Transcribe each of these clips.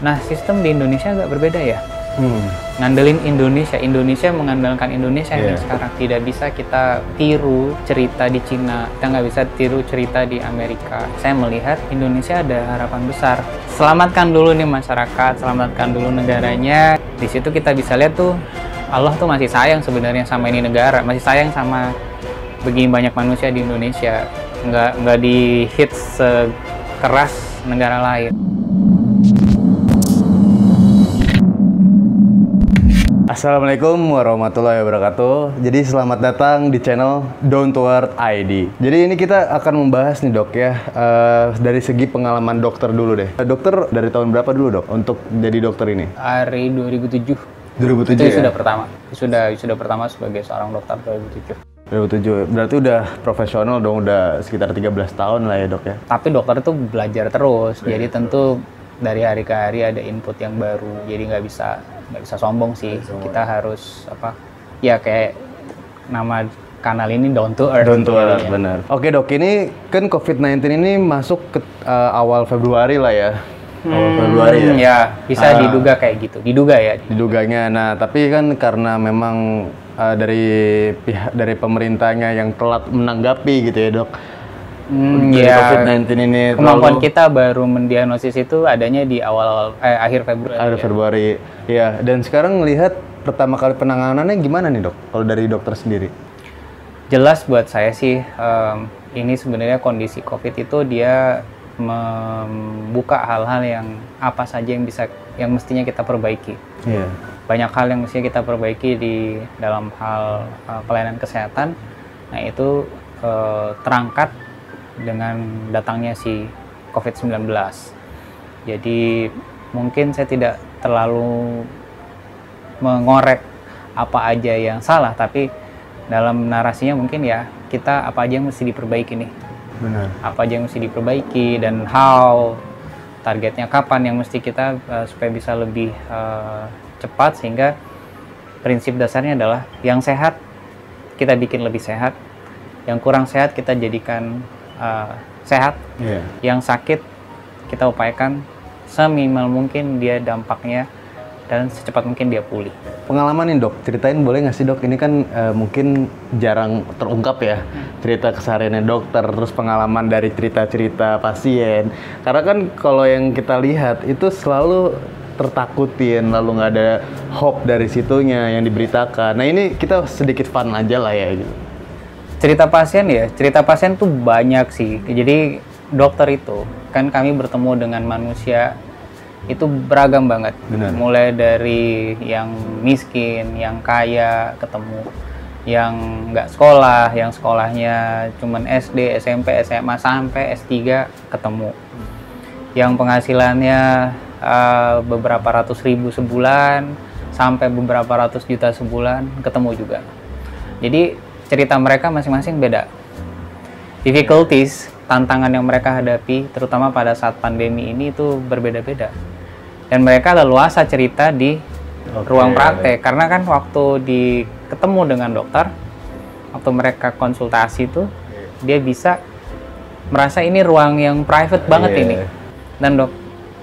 Nah, sistem di Indonesia agak berbeda ya. Ngandelin Indonesia mengandalkan Indonesia yang sekarang. Tidak bisa kita tiru cerita di Cina, kita nggak bisa tiru cerita di Amerika. Saya melihat Indonesia ada harapan besar. Selamatkan dulu nih masyarakat, selamatkan dulu negaranya. Di situ kita bisa lihat tuh Allah tuh masih sayang sebenarnya sama ini negara, masih sayang sama begini banyak manusia di Indonesia. Nggak di hit sekeras negara lain. Assalamualaikum warahmatullahi wabarakatuh. Jadi selamat datang di channel Down to Earth ID. Jadi ini kita akan membahas nih dok ya, dari segi pengalaman dokter dulu deh. Dokter dari tahun berapa dulu dok untuk jadi dokter ini? Hari 2007. 2007 itu ya? sudah pertama. Sudah pertama sebagai seorang dokter 2007. 2007. Berarti udah profesional dong, udah sekitar 13 tahun lah ya dok ya? Tapi dokter itu belajar terus, jadi tentu dari hari ke hari ada input yang baru. Jadi nggak bisa sombong sih. Kita harus ya kayak nama kanal ini Down to Earth. Down to Earth, benar. Oke dok, ini kan COVID-19 ini masuk ke awal Februari lah ya. Awal Februari ya? Ya, bisa diduga kayak gitu. Diduga ya. Diduganya. Nah, tapi kan karena memang dari pemerintahnya yang telat menanggapi gitu ya dok. COVID-19 ini kemampuan kita baru mendiagnosis itu adanya di akhir Februari. Akhir Februari, ya. Dan sekarang melihat pertama kali penanganannya gimana nih dok? Kalau dari dokter sendiri? Jelas buat saya sih, ini sebenarnya kondisi COVID itu dia membuka hal-hal yang apa saja yang mestinya kita perbaiki. Yeah. Banyak hal yang mestinya kita perbaiki di dalam hal pelayanan kesehatan. Nah itu terangkat dengan datangnya si COVID-19. Jadi mungkin saya tidak terlalu mengorek apa aja yang salah, tapi dalam narasinya mungkin ya kita apa aja yang mesti diperbaiki nih. Benar. Apa aja yang mesti diperbaiki dan how, targetnya kapan yang mesti kita supaya bisa lebih cepat, sehingga prinsip dasarnya adalah yang sehat kita bikin lebih sehat, yang kurang sehat kita jadikan sehat, yang sakit kita upayakan seminimal mungkin dia dampaknya dan secepat mungkin dia pulih. Pengalaman nih dok, ceritain boleh nggak sih dok? Ini kan mungkin jarang terungkap ya, cerita kesehariannya dokter, terus pengalaman dari cerita-cerita pasien. Karena kan kalau yang kita lihat itu selalu tertakutin, lalu nggak ada hope dari situnya yang diberitakan. Nah ini kita sedikit fun aja lah ya gitu. Cerita pasien tuh banyak sih. Jadi dokter itu kan kami bertemu dengan manusia itu beragam banget. Benar. Mulai dari yang miskin, yang kaya, ketemu yang nggak sekolah, yang sekolahnya cuman SD, SMP, SMA sampai S3 ketemu. Yang penghasilannya beberapa ratus ribu sebulan sampai beberapa ratus juta sebulan ketemu juga. Jadi cerita mereka masing-masing beda. Difficulties, tantangan yang mereka hadapi, terutama pada saat pandemi ini itu berbeda-beda. Dan mereka leluasa cerita di ruang praktek. Karena kan waktu ketemu dengan dokter, waktu mereka konsultasi itu, dia bisa merasa ini ruang yang private banget ini. Dan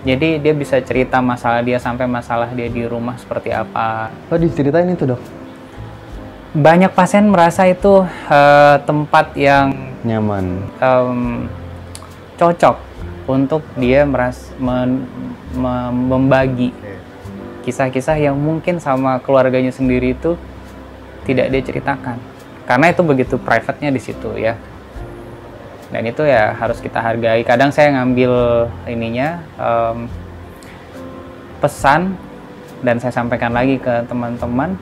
jadi dia bisa cerita masalah dia sampai masalah dia di rumah seperti apa. Oh diceritain itu dok? Banyak pasien merasa itu tempat yang nyaman, cocok untuk dia membagi kisah-kisah yang mungkin sama keluarganya sendiri itu tidak dia ceritakan, karena itu begitu private-nya di situ ya. Dan itu ya harus kita hargai. Kadang saya ngambil pesan dan saya sampaikan lagi ke teman-teman.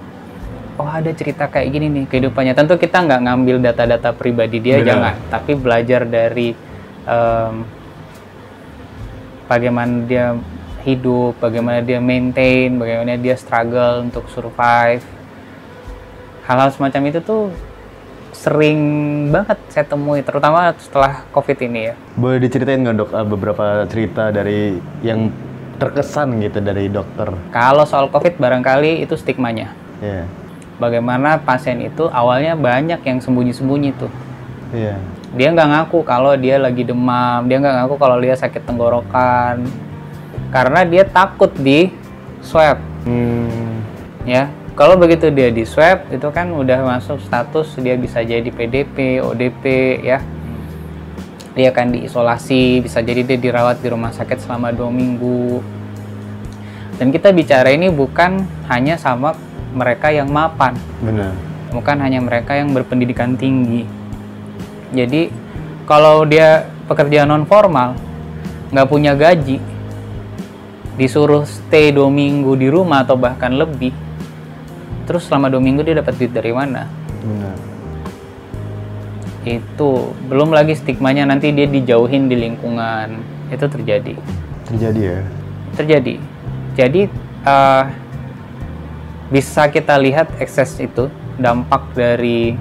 Oh ada cerita kayak gini nih kehidupannya. Tentu kita nggak ngambil data-data pribadi dia, jangan. Tapi belajar dari bagaimana dia hidup, bagaimana dia maintain, bagaimana dia struggle untuk survive. Hal-hal semacam itu tuh sering banget saya temui, terutama setelah COVID ini ya. Boleh diceritain nggak dok beberapa cerita dari yang terkesan gitu dari dokter? Kalau soal COVID barangkali itu stigmanya. Bagaimana pasien itu awalnya banyak yang sembunyi-sembunyi tuh. Dia nggak ngaku kalau dia lagi demam, dia nggak ngaku kalau dia sakit tenggorokan. karena dia takut di swab. Ya, kalau begitu dia di swab itu kan udah masuk status dia bisa jadi PDP, ODP ya. Dia akan diisolasi, bisa jadi dia dirawat di rumah sakit selama 2 minggu. Dan kita bicara ini bukan hanya sama mereka yang mapan. Benar. Bukan hanya mereka yang berpendidikan tinggi. Jadi kalau dia pekerja non formal, nggak punya gaji, disuruh stay 2 minggu di rumah atau bahkan lebih, terus selama 2 minggu dia dapat duit dari mana? Benar. Itu belum lagi stigmanya nanti dia dijauhin di lingkungan. Itu terjadi. Terjadi ya? Terjadi. Jadi bisa kita lihat ekses itu, dampak dari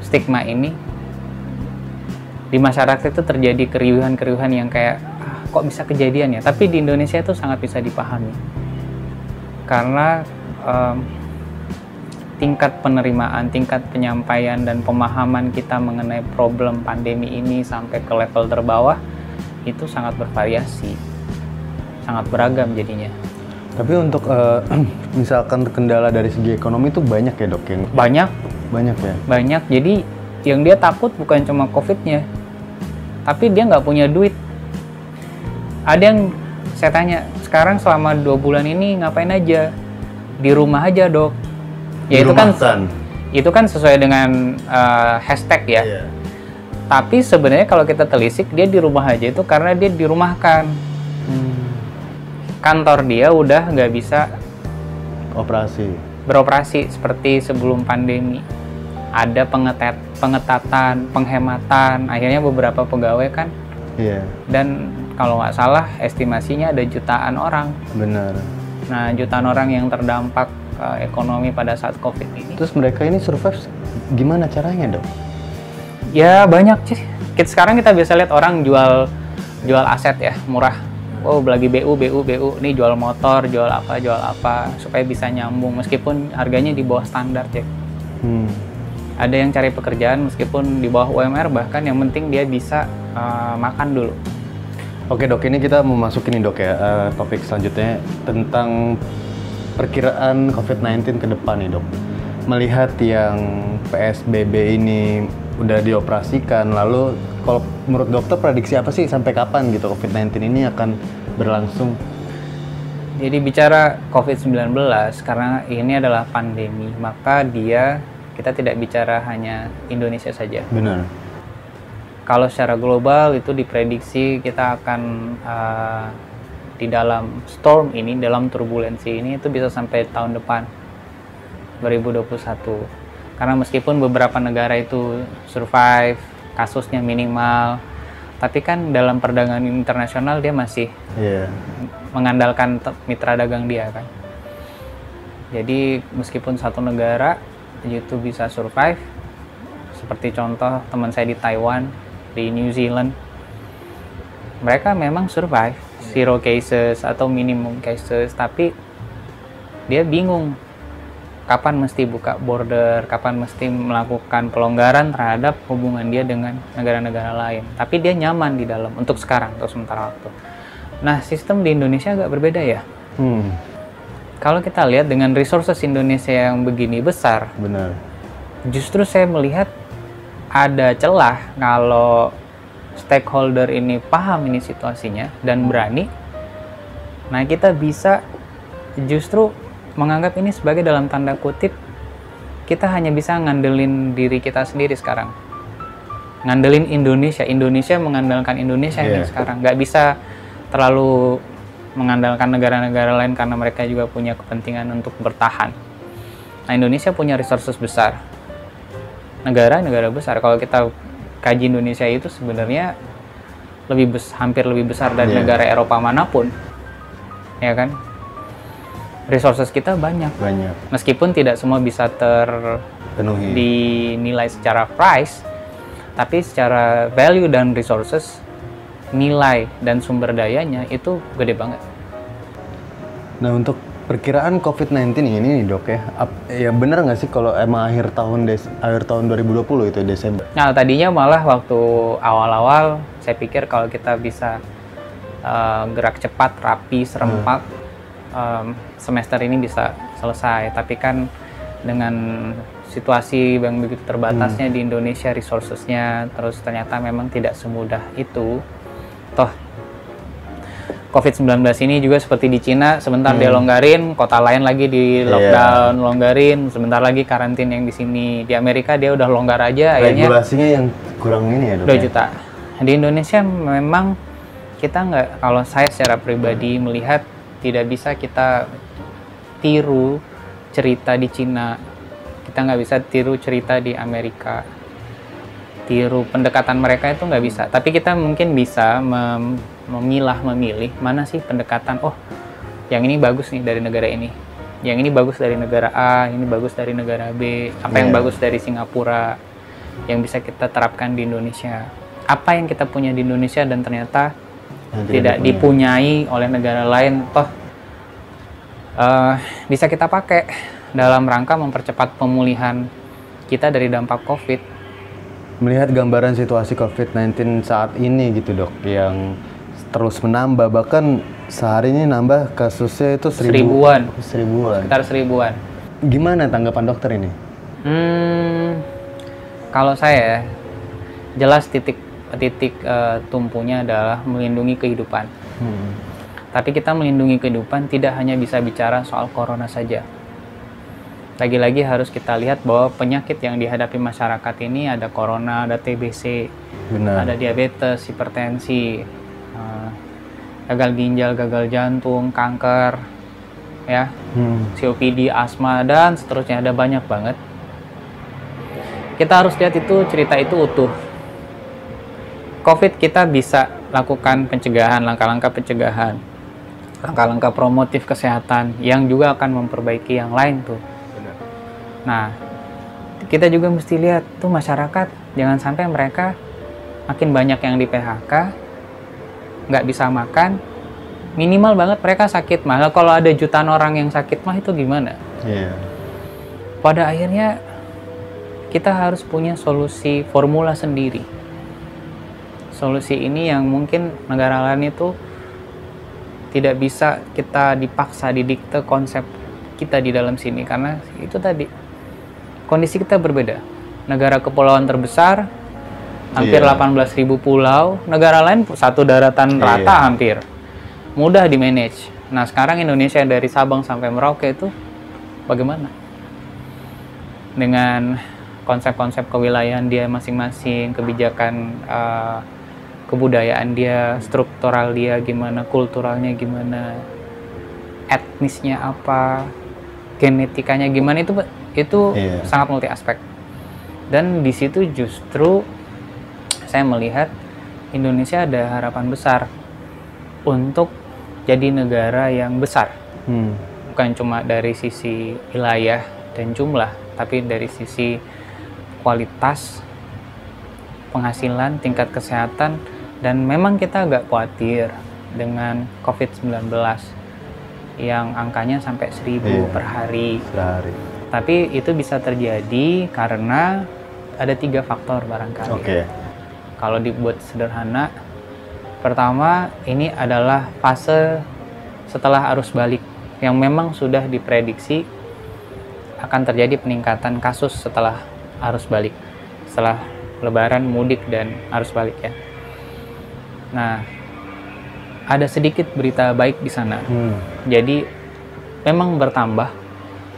stigma ini di masyarakat itu terjadi keriuhan-keriuhan yang kayak kok bisa kejadian ya. Tapi di Indonesia itu sangat bisa dipahami karena tingkat penerimaan, tingkat penyampaian dan pemahaman kita mengenai problem pandemi ini sampai ke level terbawah itu sangat bervariasi, sangat beragam jadinya. Tapi untuk misalkan kendala dari segi ekonomi itu banyak ya dok yang Banyak ya. Banyak. Jadi yang dia takut bukan cuma COVID-nya, tapi dia nggak punya duit. Ada yang saya tanya, sekarang selama 2 bulan ini ngapain aja? Di rumah aja dok. Ya itu kan sesuai dengan hashtag ya. Iya. Tapi sebenarnya kalau kita telisik dia di rumah aja itu karena dia dirumahkan. Kantor dia udah nggak bisa beroperasi seperti sebelum pandemi. Ada pengetatan, penghematan. Akhirnya beberapa pegawai kan. Iya. Dan kalau nggak salah estimasinya ada jutaan orang. Benar. Nah, jutaan orang yang terdampak ekonomi pada saat COVID ini. Terus mereka ini survive gimana caranya dok? Ya banyak sih. Sekarang kita bisa lihat orang jual aset ya murah. Oh lagi BU, ini jual motor, jual apa supaya bisa nyambung meskipun harganya di bawah standar ya. Ada yang cari pekerjaan meskipun di bawah UMR, bahkan yang penting dia bisa makan dulu. Oke dok, ini kita mau masuk ini dok ya, topik selanjutnya tentang perkiraan COVID-19 ke depan nih dok. Melihat yang PSBB ini udah dioperasikan, lalu kalau menurut dokter prediksi apa sih sampai kapan gitu COVID-19 ini akan berlangsung? Jadi bicara COVID-19 karena ini adalah pandemi, maka kita tidak bicara hanya Indonesia saja. Benar. Kalau secara global itu diprediksi kita akan di dalam storm ini, dalam turbulensi ini itu bisa sampai tahun depan 2021. Karena meskipun beberapa negara itu survive, kasusnya minimal, tapi kan dalam perdagangan internasional dia masih mengandalkan mitra dagang dia kan. Jadi meskipun satu negara itu bisa survive, seperti contoh teman saya di Taiwan, di New Zealand, mereka memang survive, 0 cases atau minimum cases, tapi dia bingung kapan mesti buka border, kapan mesti melakukan pelonggaran terhadap hubungan dia dengan negara-negara lain. Tapi dia nyaman di dalam untuk sekarang, untuk sementara waktu. Nah, sistem di Indonesia agak berbeda ya. Kalau kita lihat dengan resources Indonesia yang begini besar, benar. Justru saya melihat ada celah kalau stakeholder ini paham ini situasinya dan berani. Nah, kita bisa justru menganggap ini sebagai dalam tanda kutip kita hanya bisa ngandelin diri kita sendiri sekarang. Ngandelin Indonesia mengandalkan Indonesia ini sekarang. Nggak bisa terlalu mengandalkan negara-negara lain karena mereka juga punya kepentingan untuk bertahan. Nah, Indonesia punya resources besar. Negara besar. Kalau kita kaji Indonesia itu sebenarnya hampir lebih besar dari negara Eropa manapun. Ya kan? Resources kita banyak. Meskipun tidak semua bisa terpenuhi dinilai secara price, tapi secara value dan resources, nilai dan sumber dayanya itu gede banget. Nah, untuk perkiraan COVID-19 ini nih dok ya benar nggak sih kalau emang akhir tahun 2020 itu Desember? Nah, tadinya malah waktu awal-awal saya pikir kalau kita bisa gerak cepat, rapi, serempak, semester ini bisa selesai. Tapi kan dengan situasi yang begitu terbatasnya di Indonesia resources-nya, terus ternyata memang tidak semudah itu. Toh COVID-19 ini juga seperti di Cina, sebentar dia longgarin, kota lain lagi di lockdown, longgarin, sebentar lagi karantin yang di sini. Di Amerika dia udah longgar aja, akhirnya regulasinya yang kurang ini ya, Dok? 2 juta. Di Indonesia memang kita nggak, kalau saya secara pribadi melihat tidak bisa kita tiru cerita di Cina, kita nggak bisa tiru cerita di Amerika, tiru pendekatan mereka itu nggak bisa. Tapi kita mungkin bisa memilih mana sih pendekatan, oh yang ini bagus nih dari negara ini, yang ini bagus dari negara A, ini bagus dari negara B, apa yang bagus dari Singapura yang bisa kita terapkan di Indonesia, apa yang kita punya di Indonesia dan ternyata tidak dipunyai oleh negara lain, toh bisa kita pakai dalam rangka mempercepat pemulihan kita dari dampak COVID. Melihat gambaran situasi COVID-19 saat ini gitu, Dok, yang terus menambah, bahkan sehari ini nambah kasusnya itu seribuan. Sekitar 1000-an. Gimana tanggapan dokter ini? Kalau saya, jelas titik tumpunya adalah melindungi kehidupan. Tapi kita melindungi kehidupan tidak hanya bisa bicara soal corona saja. Lagi-lagi harus kita lihat bahwa penyakit yang dihadapi masyarakat ini ada corona, ada TBC, ada diabetes, hipertensi, gagal ginjal, gagal jantung, kanker, ya, COPD, asma, dan seterusnya, ada banyak banget. Kita harus lihat itu, cerita itu utuh. COVID kita bisa lakukan pencegahan, langkah-langkah pencegahan, langkah-langkah promotif kesehatan yang juga akan memperbaiki yang lain tuh. Nah, kita juga mesti lihat tuh masyarakat, jangan sampai mereka makin banyak yang di PHK, nggak bisa makan, minimal banget mereka sakit. Malah kalau ada jutaan orang yang sakit mah itu gimana? Pada akhirnya kita harus punya solusi formula sendiri. Solusi ini yang mungkin negara lain itu tidak bisa kita dipaksa, didikte konsep kita di dalam sini, karena itu tadi kondisi kita berbeda. Negara kepulauan terbesar, hampir 18.000 pulau, negara lain satu daratan rata hampir, mudah di manage. Nah sekarang Indonesia dari Sabang sampai Merauke itu bagaimana? Dengan konsep-konsep kewilayahan dia masing-masing, kebijakan kebudayaan dia, struktural dia gimana, kulturalnya gimana, etnisnya apa, genetikanya gimana, itu sangat multi aspek. Dan di situ justru saya melihat Indonesia ada harapan besar untuk jadi negara yang besar. Bukan cuma dari sisi wilayah dan jumlah, tapi dari sisi kualitas, penghasilan, tingkat kesehatan. Dan memang kita agak khawatir dengan COVID-19 yang angkanya sampai 1000 per hari. Tapi itu bisa terjadi karena ada 3 faktor barangkali. Kalau dibuat sederhana, pertama ini adalah fase setelah arus balik yang memang sudah diprediksi akan terjadi peningkatan kasus setelah arus balik, setelah lebaran, mudik, dan arus balik ya. Nah, ada sedikit berita baik di sana. Jadi memang bertambah,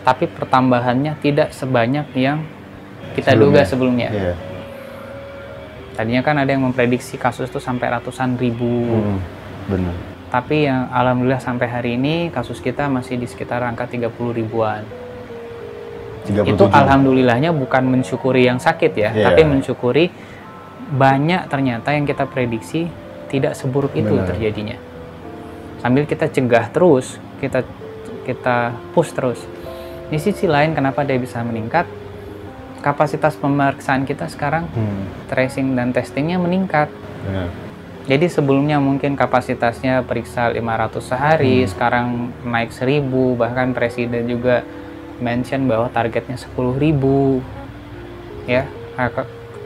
tapi pertambahannya tidak sebanyak yang kita duga sebelumnya. Tadinya kan ada yang memprediksi kasus itu sampai ratusan ribu. Tapi yang alhamdulillah sampai hari ini kasus kita masih di sekitar angka 30 ribuan. 37. Itu alhamdulillahnya bukan mensyukuri yang sakit ya, tapi mensyukuri banyak ternyata yang kita prediksi tidak seburuk itu terjadinya. Sambil kita cegah terus, kita push terus. Di sisi lain kenapa dia bisa meningkat? Kapasitas pemeriksaan kita sekarang tracing dan testingnya meningkat. Jadi sebelumnya mungkin kapasitasnya periksa 500 sehari, sekarang naik 1000, bahkan presiden juga mention bahwa targetnya 10.000. Ya,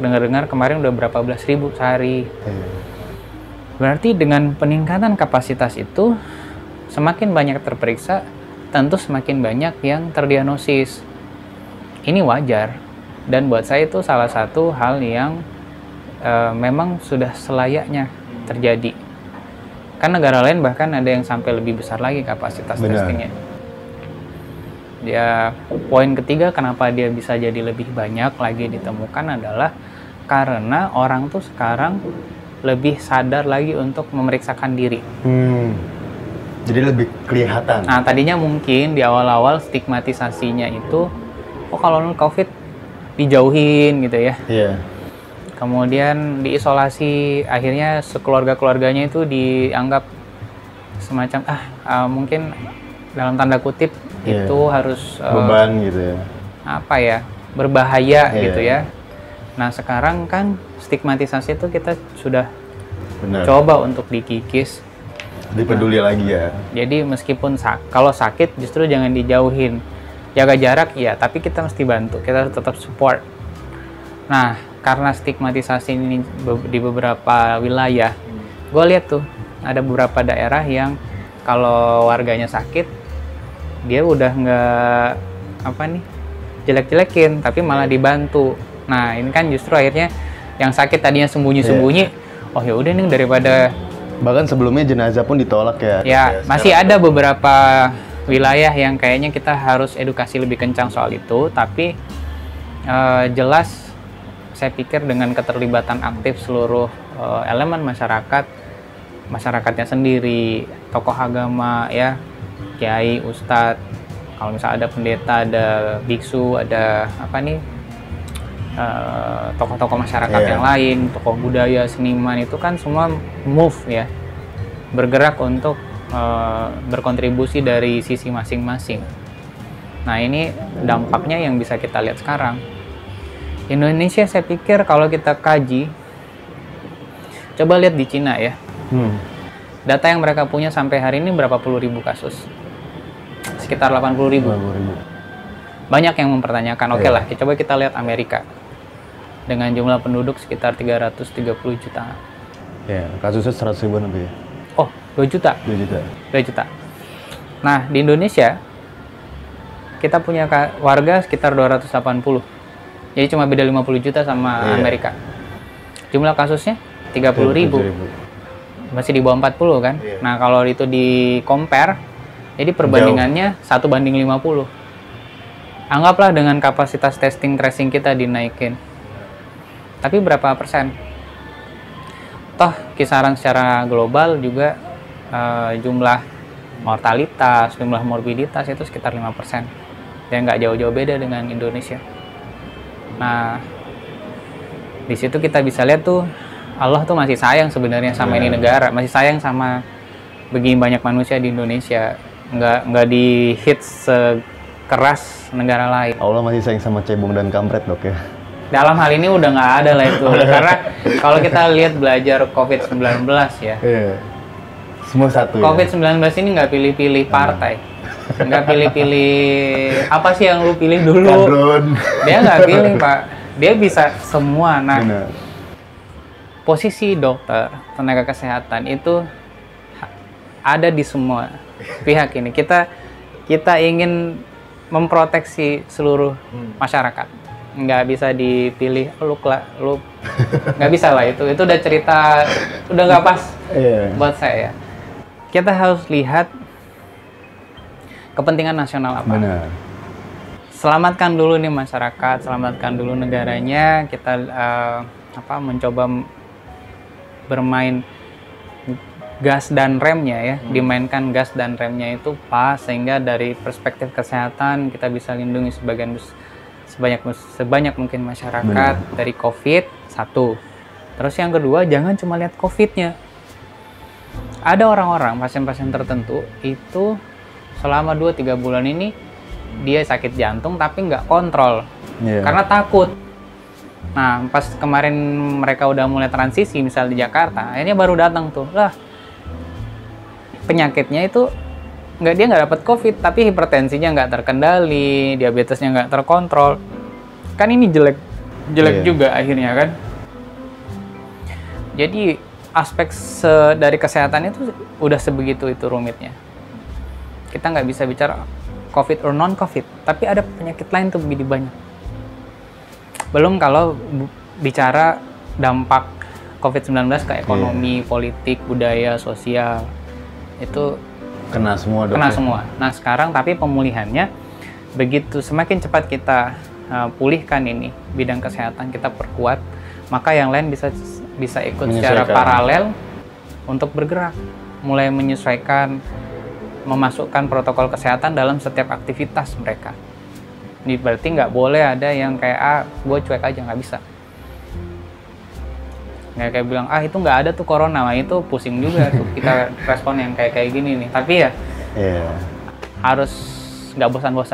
dengar-dengar kemarin udah berapa belas ribu sehari. Berarti dengan peningkatan kapasitas itu, semakin banyak terperiksa, tentu semakin banyak yang terdiagnosis. Ini wajar, dan buat saya itu salah satu hal yang memang sudah selayaknya terjadi. Kan negara lain bahkan ada yang sampai lebih besar lagi kapasitas testingnya. Ya, poin ketiga kenapa dia bisa jadi lebih banyak lagi ditemukan adalah karena orang tuh sekarang lebih sadar lagi untuk memeriksakan diri. Jadi lebih kelihatan. Nah, tadinya mungkin di awal-awal stigmatisasinya itu, kalau COVID dijauhin gitu ya. Iya. Kemudian diisolasi, akhirnya sekeluarga-keluarganya itu dianggap semacam mungkin dalam tanda kutip itu harus beban gitu ya. Apa ya? Berbahaya gitu ya. Nah, sekarang kan stigmatisasi itu kita sudah coba untuk dikikis. Dipeduli lagi ya. Jadi meskipun kalau sakit justru jangan dijauhin. Jaga jarak ya, tapi kita mesti bantu. Kita harus tetap support. Nah, karena stigmatisasi ini di beberapa wilayah, gue lihat tuh ada beberapa daerah yang kalau warganya sakit, dia udah nggak jelek-jelekin, tapi malah dibantu. Nah, ini kan justru akhirnya yang sakit tadinya sembunyi-sembunyi, oh ya udah nih daripada. Bahkan sebelumnya jenazah pun ditolak ya. Ya, masih ada beberapa wilayah yang kayaknya kita harus edukasi lebih kencang soal itu, tapi jelas saya pikir dengan keterlibatan aktif seluruh elemen masyarakatnya sendiri, tokoh agama ya, kiai, ustadz, kalau misalnya ada pendeta, ada biksu, ada tokoh-tokoh masyarakat yang lain, tokoh budaya, seniman, itu kan semua move ya, bergerak untuk berkontribusi dari sisi masing-masing. Nah, ini dampaknya yang bisa kita lihat sekarang. Indonesia saya pikir kalau kita kaji, coba lihat di Cina ya. Data yang mereka punya sampai hari ini berapa puluh ribu kasus? Sekitar 80.000. Banyak yang mempertanyakan, oke lah, coba kita lihat Amerika. Dengan jumlah penduduk sekitar 330 juta. Ya, kasusnya 100.000 lebih ya. Oh, 2 juta? 2 juta. 2 juta. Nah, di Indonesia, kita punya warga sekitar 280. Jadi cuma beda 50 juta sama Amerika. Jumlah kasusnya 30.000. Masih di bawah 40 kan? Nah, kalau itu di compare, jadi perbandingannya 1:50. Anggaplah dengan kapasitas testing tracing kita dinaikin. Tapi berapa persen? Toh kisaran secara global juga jumlah mortalitas, jumlah morbiditas itu sekitar 5%. Dan nggak jauh-jauh beda dengan Indonesia. Nah, di situ kita bisa lihat tuh Allah tuh masih sayang sebenarnya sama ini negara, masih sayang sama begini banyak manusia di Indonesia. Nggak di hit sekeras negara lain. Allah masih sayang sama cebong dan kampret, Dok ya. Dalam hal ini udah nggak ada lah itu. Karena kalau kita lihat belajar COVID-19 ya. Semua satu COVID-19 ini nggak pilih-pilih partai. Nggak pilih-pilih apa sih yang lu pilih dulu. Kadron. Dia nggak pilih, Pak. Dia bisa semua. Nah, posisi dokter, tenaga kesehatan itu ada di semua pihak ini. Kita ingin memproteksi seluruh masyarakat. Nggak bisa dipilih, lu nggak bisa lah itu udah cerita, udah nggak pas buat saya. Kita harus lihat kepentingan nasional apa. Benar. Selamatkan dulu nih masyarakat, selamatkan dulu negaranya. Kita mencoba bermain gas dan remnya ya, dimainkan gas dan remnya itu pas, sehingga dari perspektif kesehatan kita bisa lindungi sebanyak mungkin masyarakat dari COVID, satu. Terus yang kedua, jangan cuma lihat COVID-nya. Ada orang-orang, pasien-pasien tertentu itu selama 2-3 bulan ini dia sakit jantung tapi nggak kontrol karena takut. Nah, pas kemarin mereka udah mulai transisi misal di Jakarta, akhirnya baru datang tuh lah, penyakitnya itu dia nggak dapat COVID tapi hipertensinya nggak terkendali, diabetesnya nggak terkontrol. Kan ini jelek juga akhirnya kan. Jadi aspek dari kesehatan itu udah sebegitu itu rumitnya. Kita nggak bisa bicara COVID or non-COVID, tapi ada penyakit lain tuh begini banyak. Belum kalau bicara dampak COVID-19 ke ekonomi, politik, budaya, sosial, itu Kena semua dok. kena semua. Nah sekarang tapi pemulihannya begitu semakin cepat kita pulihkan ini bidang kesehatan, kita perkuat, maka yang lain bisa ikut secara paralel untuk bergerak, mulai menyesuaikan, memasukkan protokol kesehatan dalam setiap aktivitas mereka. Ini berarti nggak boleh ada yang kayak gue cuek aja, nggak bisa. Nggak kayak bilang itu nggak ada tuh corona, nah itu pusing juga tuh kita respon yang kayak gini nih. Tapi ya harus nggak bosan-bosan.